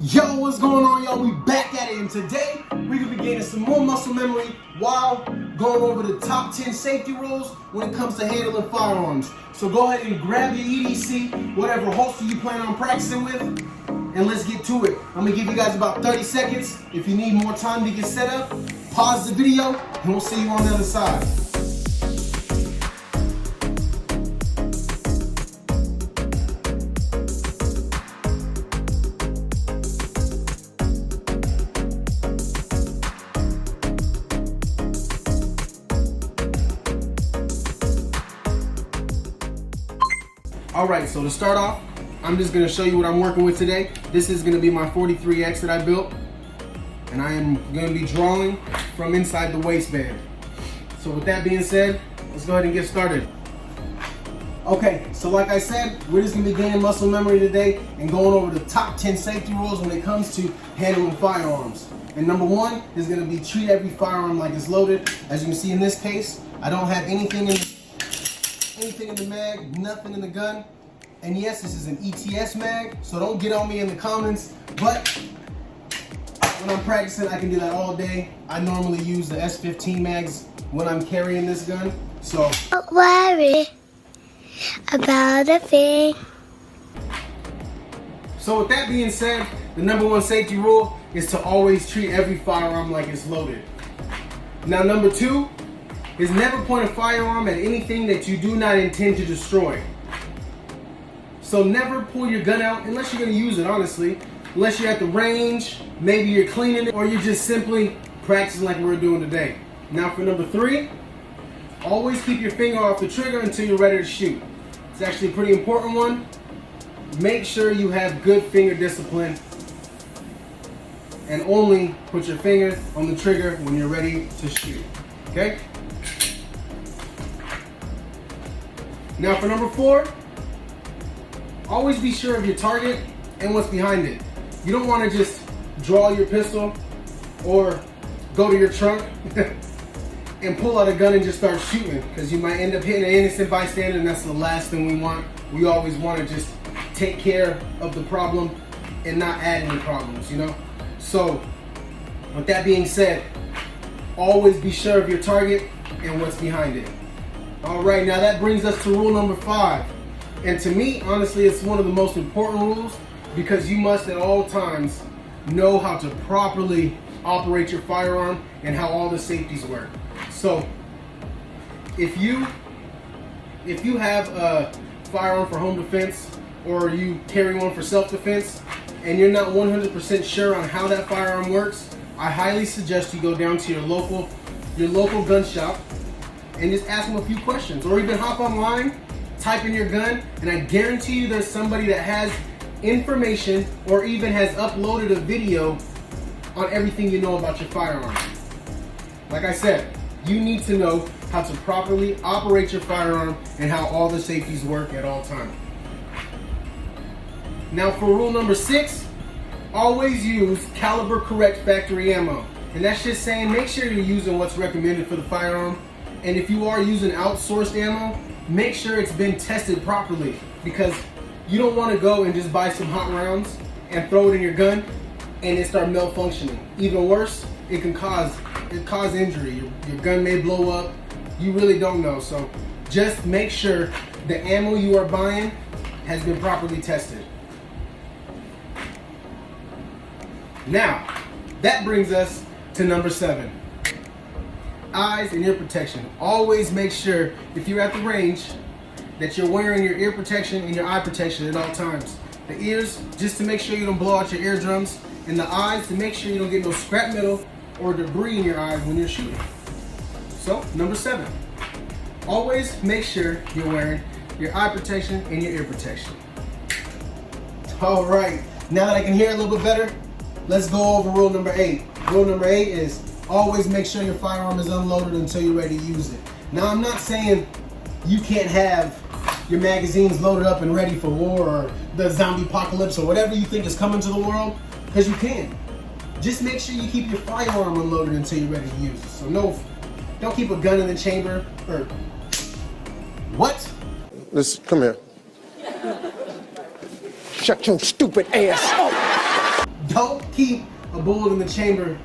Yo, what's going on, y'all? We back at it, and today we're gonna be gaining some more muscle memory while going over the top 10 safety rules when it comes to handling firearms. So go ahead and grab your EDC, whatever holster you plan on practicing with, and let's get to it. I'm gonna give you guys about 30 seconds. If you need more time to get set up, pause the video, and we'll see you on the other side. Alright, so to start off, I'm just going to show you what I'm working with today. This is going to be my 43X that I built, and I am going to be drawing from inside the waistband. So with that being said, let's go ahead and get started. Okay, so like I said, we're just going to be gaining muscle memory today and going over the top 10 safety rules when it comes to handling firearms. And number one is going to be treat every firearm like it's loaded. As you can see in this case, I don't have anything in the mag, nothing in the gun. And yes, this is an ETS mag, so don't get on me in the comments, but when I'm practicing, I can do that all day. I normally use the S15 mags when I'm carrying this gun, so don't worry about a thing. So with that being said, the number one safety rule is to always treat every firearm like it's loaded. Now number two is never point a firearm at anything that you do not intend to destroy. So never pull your gun out unless you're going to use it, honestly. Unless you're at the range, maybe you're cleaning it, or you're just simply practicing like we're doing today. Now for number three, always keep your finger off the trigger until you're ready to shoot. It's actually a pretty important one. Make sure you have good finger discipline and only put your finger on the trigger when you're ready to shoot. Okay? Now for number four, always be sure of your target and what's behind it. You don't want to just draw your pistol or go to your trunk and pull out a gun and just start shooting, because you might end up hitting an innocent bystander, and that's the last thing we want. We always want to just take care of the problem and not add any problems, you know? So with that being said, always be sure of your target and what's behind it. All right, now that brings us to rule number 5. And to me, honestly, it's one of the most important rules, because you must at all times know how to properly operate your firearm and how all the safeties work. So if you have a firearm for home defense, or you carry one for self-defense, and you're not 100% sure on how that firearm works, I highly suggest you go down to your local gun shop and just ask them a few questions, or even hop online, type in your gun, and I guarantee you there's somebody that has information or even has uploaded a video on everything you know about your firearm. Like I said, you need to know how to properly operate your firearm and how all the safeties work at all times. Now for rule number 6, always use caliber correct factory ammo. And that's just saying make sure you're using what's recommended for the firearm. And if you are using outsourced ammo, make sure it's been tested properly, because you don't want to go and just buy some hot rounds and throw it in your gun and it start malfunctioning. Even worse, it can cause injury. Your gun may blow up. You really don't know. So just make sure the ammo you are buying has been properly tested. Now, that brings us to number 7. Eyes and ear protection. Always make sure, if you're at the range, that you're wearing your ear protection and your eye protection at all times. The ears, just to make sure you don't blow out your eardrums, and the eyes, to make sure you don't get no scrap metal or debris in your eyes when you're shooting. So, number 7. Always make sure you're wearing your eye protection and your ear protection. All right, now that I can hear a little bit better, let's go over rule number 8. Rule number 8 is always make sure your firearm is unloaded until you're ready to use it. Now, I'm not saying you can't have your magazines loaded up and ready for war or the zombie apocalypse or whatever you think is coming to the world, because you can. Just make sure you keep your firearm unloaded until you're ready to use it. So no, don't keep a gun in the chamber, or what? Listen, come here. Shut your stupid ass up. Don't keep a bullet in the chamber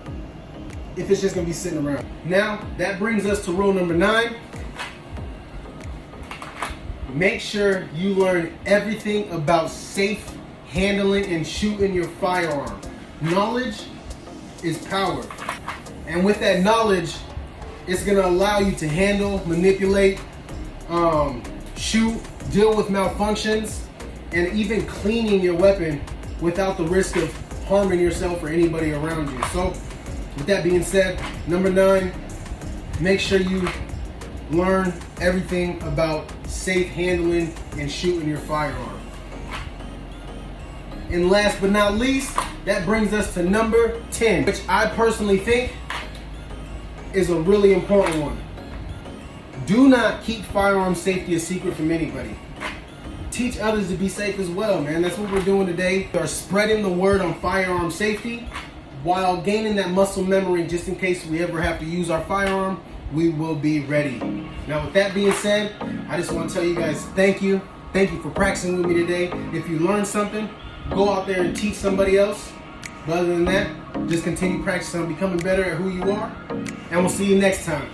if it's just gonna be sitting around. Now, that brings us to rule number 9. Make sure you learn everything about safe handling and shooting your firearm. Knowledge is power. And with that knowledge, it's gonna allow you to handle, manipulate, shoot, deal with malfunctions, and even cleaning your weapon without the risk of harming yourself or anybody around you. So, with that being said, number 9, make sure you learn everything about safe handling and shooting your firearm. And last but not least, that brings us to number 10, which I personally think is a really important one. Do not keep firearm safety a secret from anybody. Teach others to be safe as well, man. That's what we're doing today. We are spreading the word on firearm safety while gaining that muscle memory just in case we ever have to use our firearm, we will be ready. Now with that being said, I just want to tell you guys thank you. Thank you for practicing with me today. If you learned something, go out there and teach somebody else. But other than that, just continue practicing on becoming better at who you are. And we'll see you next time.